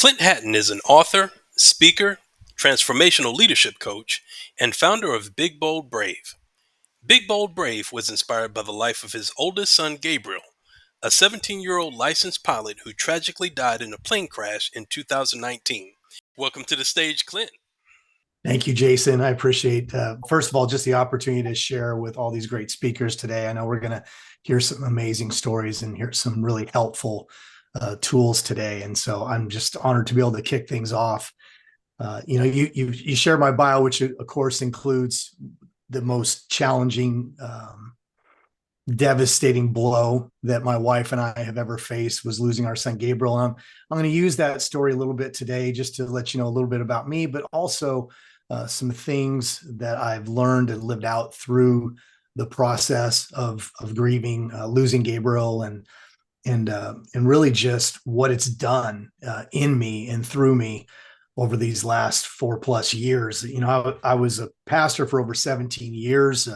Clint Hatton is an author, speaker, transformational leadership coach, and founder of Big Bold Brave. Big Bold Brave was inspired by the life of his oldest son, Gabriel, a 17-year-old licensed pilot who tragically died in a plane crash in 2019. Welcome to the stage, Clint. Thank you, Jason. I appreciate, first of all, just the opportunity to share with all these great speakers today. I know we're going to hear some amazing stories and hear some really helpful tools today. And so I'm just honored to be able to kick things off. You share my bio, which of course includes the most challenging, devastating blow that my wife and I have ever faced was losing our son Gabriel. I'm going to use that story a little bit today just to let you know a little bit about me, but also some things that I've learned and lived out through the process of grieving, losing Gabriel, and really just what it's done in me and through me over these last 4+ years. I was a pastor for over 17 years,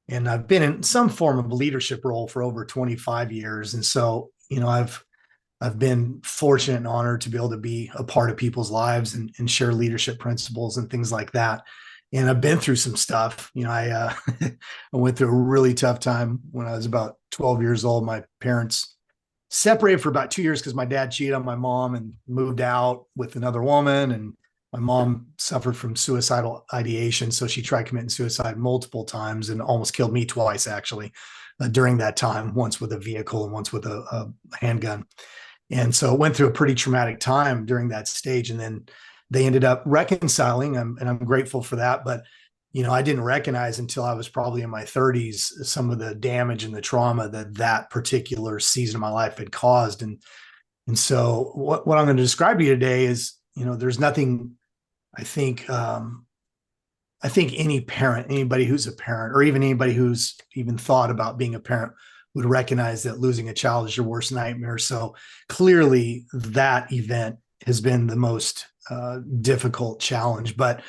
and I've been in some form of leadership role for over 25 years. And so, I've been fortunate and honored to be able to be a part of people's lives and share leadership principles and things like that. And I've been through some stuff. I I went through a really tough time when I was about 12 years old. My parents separated for about 2 years because my dad cheated on my mom and moved out with another woman. And my mom suffered from suicidal ideation. So she tried committing suicide multiple times and almost killed me twice, actually, during that time, once with a vehicle and once with a handgun. And so it went through a pretty traumatic time during that stage. And then they ended up reconciling, and I'm grateful for that. But, I didn't recognize until I was probably in my 30s some of the damage and the trauma that particular season of my life had caused. And so what I'm going to describe to you today is, there's nothing, I think any parent, anybody who's a parent, or even anybody who's even thought about being a parent, would recognize that losing a child is your worst nightmare. So clearly that event has been the most difficult challenge. But,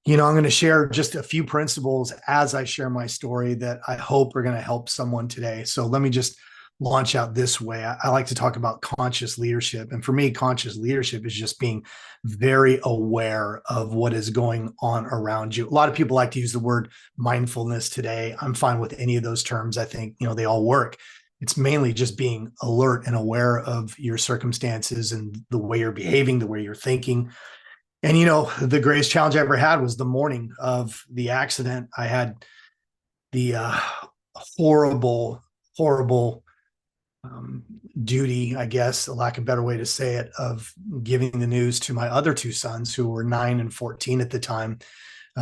I'm going to share just a few principles as I share my story that I hope are going to help someone today. So let me just launch out this way. I like to talk about conscious leadership. And for me, conscious leadership is just being very aware of what is going on around you. A lot of people like to use the word mindfulness today. I'm fine with any of those terms. I think, they all work. It's mainly just being alert and aware of your circumstances and the way you're behaving, the way you're thinking. And, the greatest challenge I ever had was the morning of the accident. I had the horrible, horrible duty, I guess, a lack of a better way to say it, of giving the news to my other two sons, who were 9 and 14 at the time.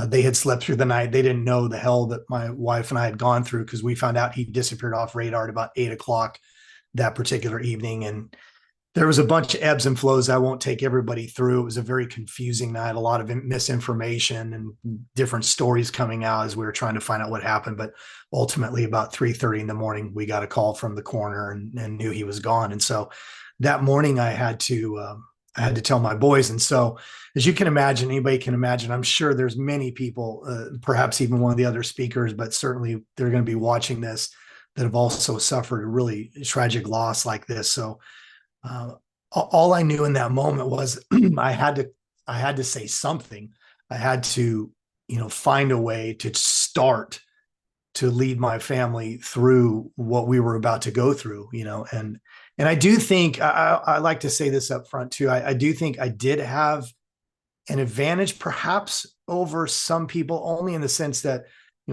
They had slept through the night. They didn't know the hell that my wife and I had gone through, because we found out he disappeared off radar at about 8 o'clock that particular evening. And there was a bunch of ebbs and flows I won't take everybody through. It was a very confusing night, a lot of misinformation and different stories coming out as we were trying to find out what happened. But ultimately, about 3:30 in the morning, we got a call from the coroner and knew he was gone. And so that morning, I had to tell my boys. And so, as you can imagine, anybody can imagine, I'm sure there's many people, perhaps even one of the other speakers, but certainly they're going to be watching this, that have also suffered a really tragic loss like this. So all I knew in that moment was I had to say something. I had to, find a way to start to lead my family through what we were about to go through, and I do think I like to say this up front too. I do think I did have an advantage perhaps over some people, only in the sense that,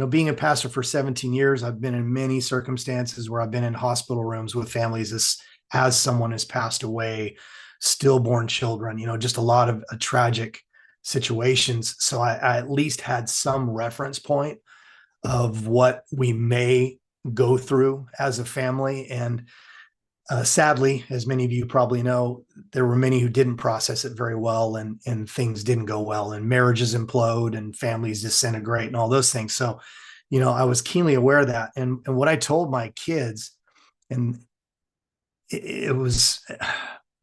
being a pastor for 17 years, I've been in many circumstances where I've been in hospital rooms with families as someone has passed away, stillborn children, just a lot of tragic situations. So I at least had some reference point of what we may go through as a family. And sadly, as many of you probably know, there were many who didn't process it very well, and things didn't go well, and marriages implode and families disintegrate and all those things. So, I was keenly aware of that. And what I told my kids, and it was,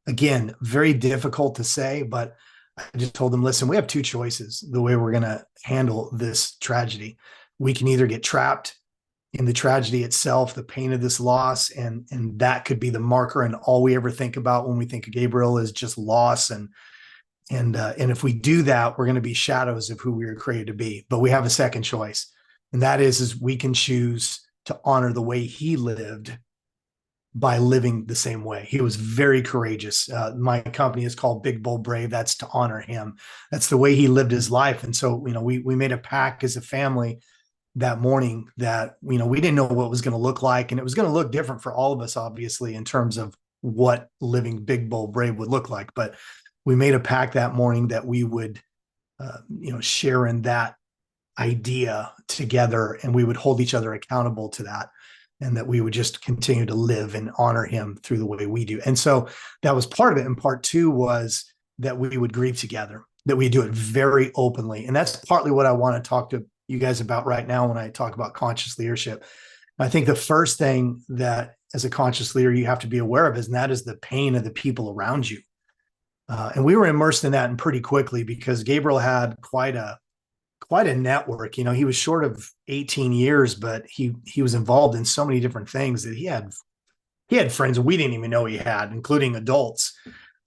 again, very difficult to say, but I just told them, listen, we have two choices the way we're going to handle this tragedy. We can either get trapped in the tragedy itself, the pain of this loss, and that could be the marker. And all we ever think about when we think of Gabriel is just loss. And if we do that, we're going to be shadows of who we were created to be. But we have a second choice, and that is we can choose to honor the way he lived by living the same way. He was very courageous. My company is called Big Bold Brave. That's to honor him. That's the way he lived his life. And so, we made a pact as a family that morning that, we didn't know what it was going to look like. And it was going to look different for all of us, obviously, in terms of what living Big Bold Brave would look like. But we made a pact that morning that we would, share in that idea together, and we would hold each other accountable to that, and that we would just continue to live and honor him through the way we do. And so that was part of it. And part two was that we would grieve together, that we do it very openly. And that's partly what I want to talk to you guys about right now when I talk about conscious leadership. I think the first thing that as a conscious leader you have to be aware of and that is the pain of the people around you. And we were immersed in that and pretty quickly, because Gabriel had quite a network. He was short of 18 years, but he was involved in so many different things that he had friends we didn't even know he had, including adults,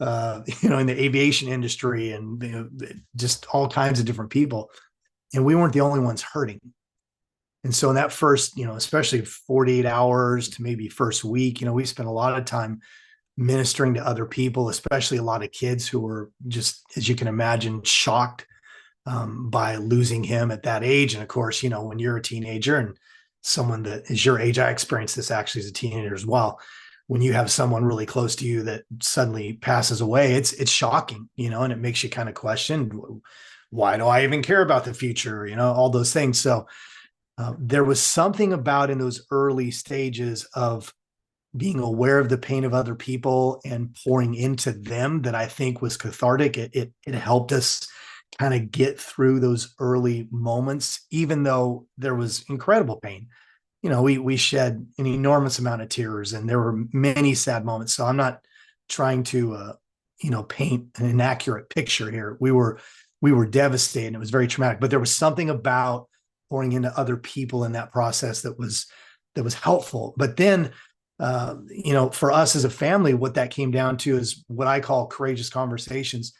in the aviation industry, and just all kinds of different people. And we weren't the only ones hurting. And so in that first, especially 48 hours to maybe first week, we spent a lot of time ministering to other people, especially a lot of kids who were just, as you can imagine, shocked by losing him at that age. And of course, when you're a teenager and someone that is your age, I experienced this actually as a teenager as well. When you have someone really close to you that suddenly passes away, it's shocking, and it makes you kind of question, why do I even care about the future? All those things. So there was something about in those early stages of being aware of the pain of other people and pouring into them that I think was cathartic. It helped us kind of get through those early moments, even though there was incredible pain. We shed an enormous amount of tears, and there were many sad moments. So I'm not trying to, paint an inaccurate picture here. We were devastated. It was very traumatic, but there was something about pouring into other people in that process that was helpful. But then, for us as a family, what that came down to is what I call courageous conversations.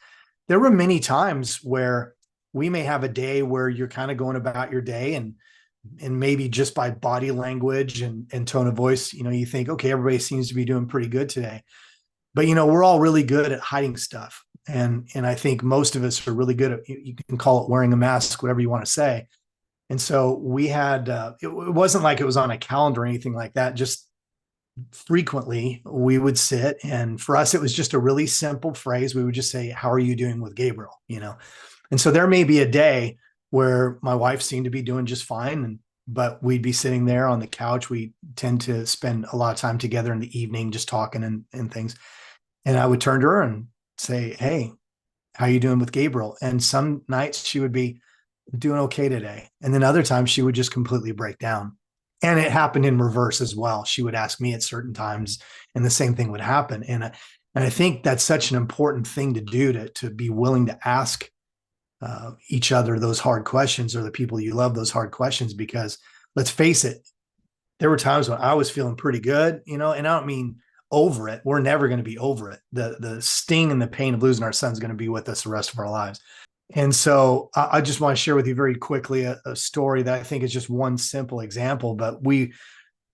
There were many times where we may have a day where you're kind of going about your day, and maybe just by body language and tone of voice, you think, okay, everybody seems to be doing pretty good today. But, we're all really good at hiding stuff. And I think most of us are really good at, you can call it wearing a mask, whatever you want to say. And so we had, it wasn't like it was on a calendar or anything like that. Just frequently we would sit, and for us, it was just a really simple phrase. We would just say, how are you doing with Gabriel? And so there may be a day where my wife seemed to be doing just fine, but we'd be sitting there on the couch. We tend to spend a lot of time together in the evening, just talking and things. And I would turn to her and say, hey, how are you doing with Gabriel? And some nights she would be doing okay today. And then other times she would just completely break down. And it happened in reverse as well. She would ask me at certain times, and the same thing would happen. And I think that's such an important thing to do, to be willing to ask each other those hard questions, or the people you love those hard questions, because let's face it, there were times when I was feeling pretty good, and I don't mean over it. We're never going to be over it. The sting and the pain of losing our son is going to be with us the rest of our lives. And so I just want to share with you very quickly a story that I think is just one simple example. But a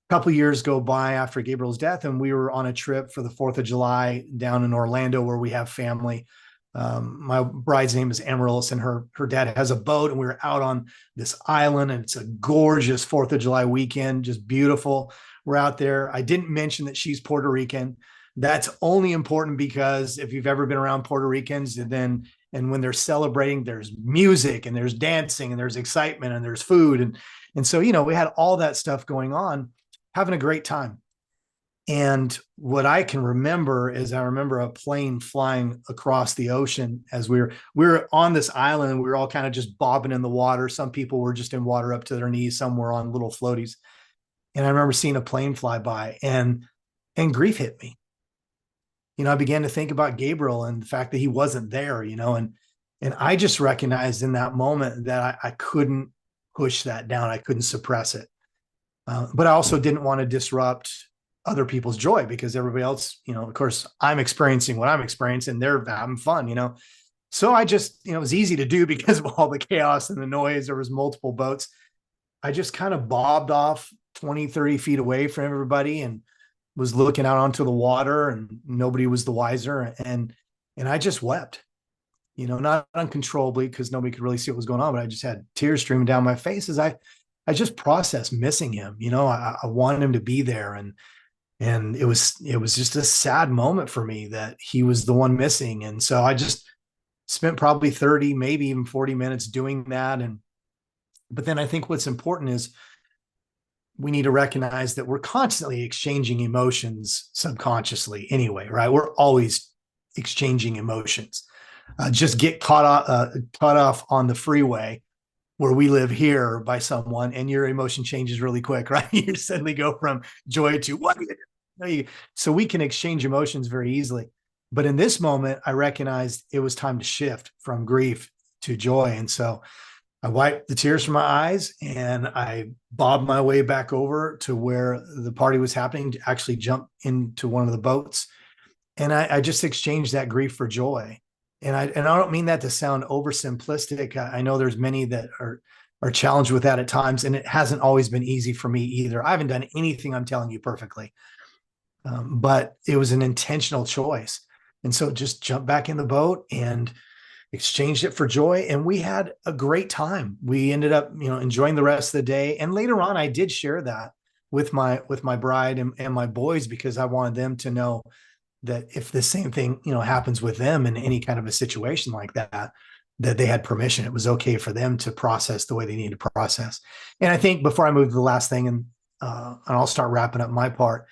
couple of years go by after Gabriel's death, and we were on a trip for the 4th of July down in Orlando, where we have family. My bride's name is Amaryllis, and her dad has a boat, and we were out on this island, and it's a gorgeous 4th of July weekend, just beautiful. We're out there. I didn't mention that she's Puerto Rican. That's only important because if you've ever been around Puerto Ricans, and when they're celebrating, there's music and there's dancing and there's excitement and there's food. And so, we had all that stuff going on, having a great time. And what I can remember is I remember a plane flying across the ocean as we were on this island, and we were all kind of just bobbing in the water. Some people were just in water up to their knees, some were on little floaties. And I remember seeing a plane fly by, and grief hit me. I began to think about Gabriel and the fact that he wasn't there, and I just recognized in that moment that I couldn't push that down. I couldn't suppress it. But I also didn't want to disrupt other people's joy because everybody else, of course, I'm experiencing what I'm experiencing. They're having fun. So I just, it was easy to do because of all the chaos and the noise. There was multiple boats. I just kind of bobbed off 20, 30 feet away from everybody and was looking out onto the water, and nobody was the wiser. And I just wept, not uncontrollably because nobody could really see what was going on, but I just had tears streaming down my face as I just processed missing him. I wanted him to be there. And it was just a sad moment for me that he was the one missing. And so I just spent probably 30, maybe even 40 minutes doing that. But then I think what's important is we need to recognize that we're constantly exchanging emotions subconsciously anyway, right? We're always exchanging emotions. Just get caught off on the freeway where we live here by someone, and your emotion changes really quick, right? You suddenly go from joy to what? So we can exchange emotions very easily. But in this moment, I recognized it was time to shift from grief to joy. And so I wiped the tears from my eyes and I bobbed my way back over to where the party was happening, to actually jump into one of the boats. And I just exchanged that grief for joy. And I don't mean that to sound oversimplistic. I know there's many that are challenged with that at times, and it hasn't always been easy for me either. I haven't done anything I'm telling you perfectly, but it was an intentional choice. And so just jump back in the boat and exchanged it for joy, and we had a great time. We ended up, enjoying the rest of the day. And later on, I did share that with my bride and my boys, because I wanted them to know that if the same thing, happens with them in any kind of a situation like that, that they had permission. It was okay for them to process the way they need to process. And I think before I move to the last thing, and I'll start wrapping up my part,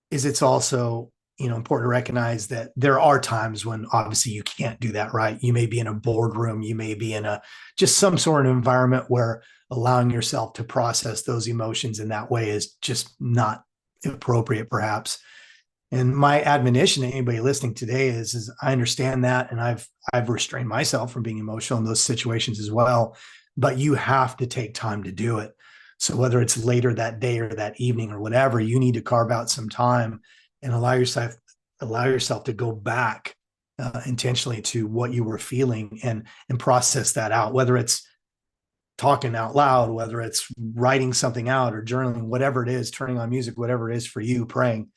is it's also, important to recognize that there are times when obviously you can't do that, right? You may be in a boardroom, you may be in just some sort of environment where allowing yourself to process those emotions in that way is just not appropriate, perhaps. And my admonition to anybody listening today is I understand that, and I've restrained myself from being emotional in those situations as well. But you have to take time to do it. So whether it's later that day or that evening or whatever, you need to carve out some time and allow yourself to go back intentionally to what you were feeling, and process that out. Whether it's talking out loud, whether it's writing something out or journaling, whatever it is, turning on music, whatever it is for you, praying.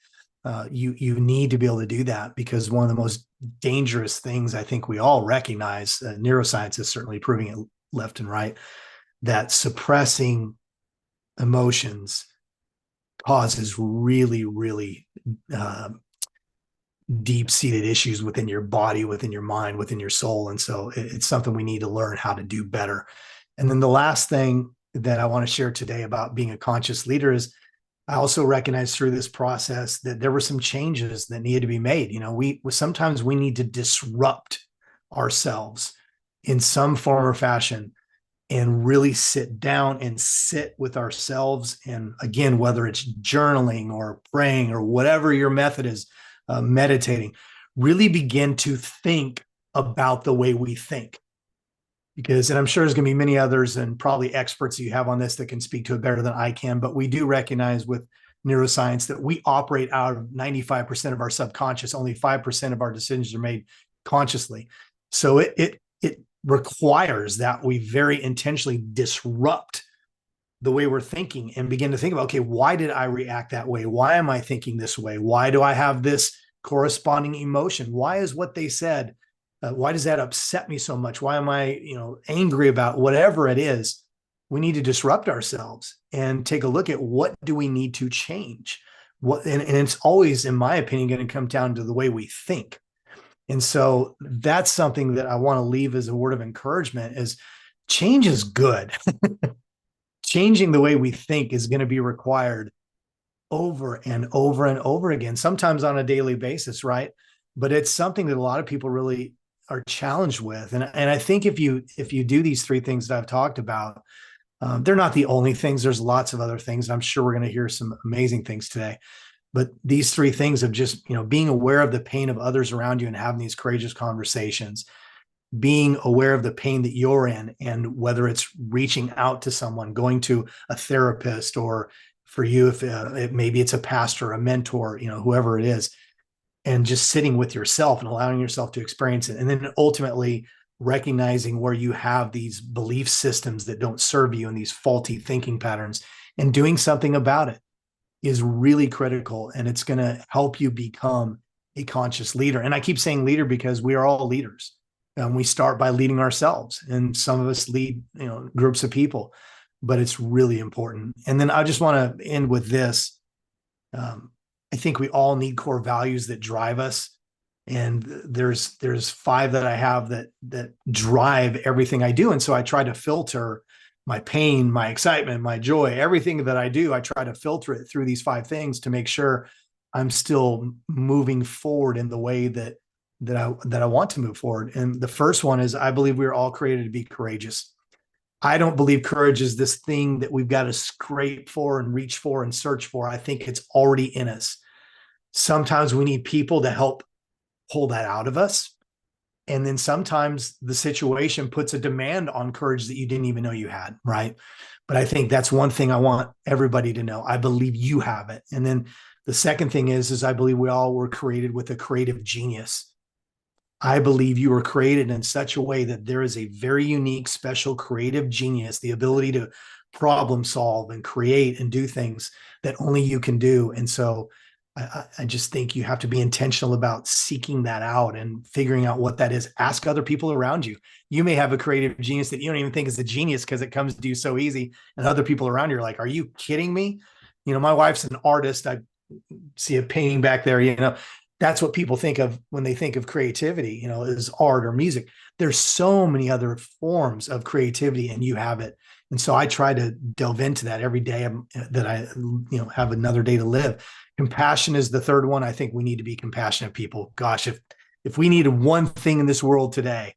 You need to be able to do that, because one of the most dangerous things I think we all recognize, neuroscience is certainly proving it left and right, that suppressing emotions causes really, really deep-seated issues within your body, within your mind, within your soul. And so it's something we need to learn how to do better. And then the last thing that I want to share today about being a conscious leader is I also recognize through this process that there were some changes that needed to be made. We sometimes we need to disrupt ourselves in some form or fashion and really sit down and sit with ourselves. And again, whether it's journaling or praying or whatever your method is, meditating, really begin to think about the way we think. And I'm sure there's going to be many others and probably experts that you have on this that can speak to it better than I can, but we do recognize with neuroscience that we operate out of 95% of our subconscious. Only 5% of our decisions are made consciously. So it requires that we very intentionally disrupt the way we're thinking and begin to think about, okay, why did I react that way? Why am I thinking this way? Why do I have this corresponding emotion? Why is what they said, why does that upset me so much? Why am I, angry about whatever it is? We need to disrupt ourselves and take a look at what do we need to change. And it's always, in my opinion, going to come down to the way we think. And so that's something that I want to leave as a word of encouragement: is change is good. Changing the way we think is going to be required over and over and over again, sometimes on a daily basis, right? But it's something that a lot of people really are challenged with. And I think if you do these three things that I've talked about, they're not the only things. There's lots of other things. I'm sure we're going to hear some amazing things today. But these three things of just, being aware of the pain of others around you and having these courageous conversations, being aware of the pain that you're in, and whether it's reaching out to someone, going to a therapist, or for you, if maybe it's a pastor, a mentor, whoever it is, and just sitting with yourself and allowing yourself to experience it. And then ultimately recognizing where you have these belief systems that don't serve you and these faulty thinking patterns and doing something about it is really critical. And it's going to help you become a conscious leader. And I keep saying leader because we are all leaders. And we start by leading ourselves. And some of us lead, groups of people, but it's really important. And then I just want to end with this. I think we all need core values that drive us. And there's five that I have that drive everything I do. And so I try to filter my pain, my excitement, my joy, everything that I do. I try to filter it through these five things to make sure I'm still moving forward in the way that I want to move forward. And the first one is, I believe we are all created to be courageous. I don't believe courage is this thing that we've got to scrape for and reach for and search for. I think it's already in us. Sometimes we need people to help pull that out of us. And then sometimes the situation puts a demand on courage that you didn't even know you had, right? But I think that's one thing I want everybody to know. I believe you have it. And then the second thing is I believe we all were created with a creative genius. I believe you were created in such a way that there is a very unique, special creative genius, the ability to problem solve and create and do things that only you can do. And so I just think you have to be intentional about seeking that out and figuring out what that is. Ask other people around you. You may have a creative genius that you don't even think is a genius because it comes to you so easy. And other people around you are like, are you kidding me? My wife's an artist. I see a painting back there, that's what people think of when they think of creativity, is art or music. There's so many other forms of creativity and you have it. And so I try to delve into that every day that I, have another day to live. Compassion is the third one. I think we need to be compassionate people. Gosh, if we needed one thing in this world today,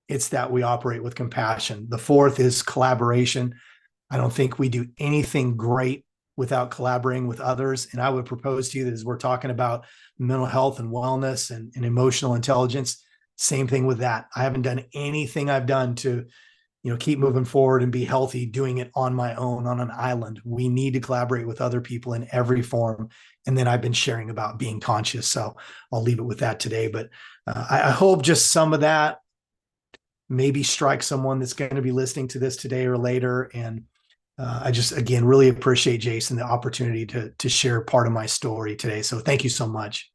it's that we operate with compassion. The fourth is collaboration. I don't think we do anything great without collaborating with others. And I would propose to you that as we're talking about mental health and wellness and emotional intelligence, same thing with that. I haven't done anything I've done to keep moving forward and be healthy doing it on my own on an island. We need to collaborate with other people in every form. And then I've been sharing about being conscious. So I'll leave it with that today. But I hope just some of that maybe strike someone that's going to be listening to this today or later. And I just, again, really appreciate, Jason, the opportunity to share part of my story today. So thank you so much.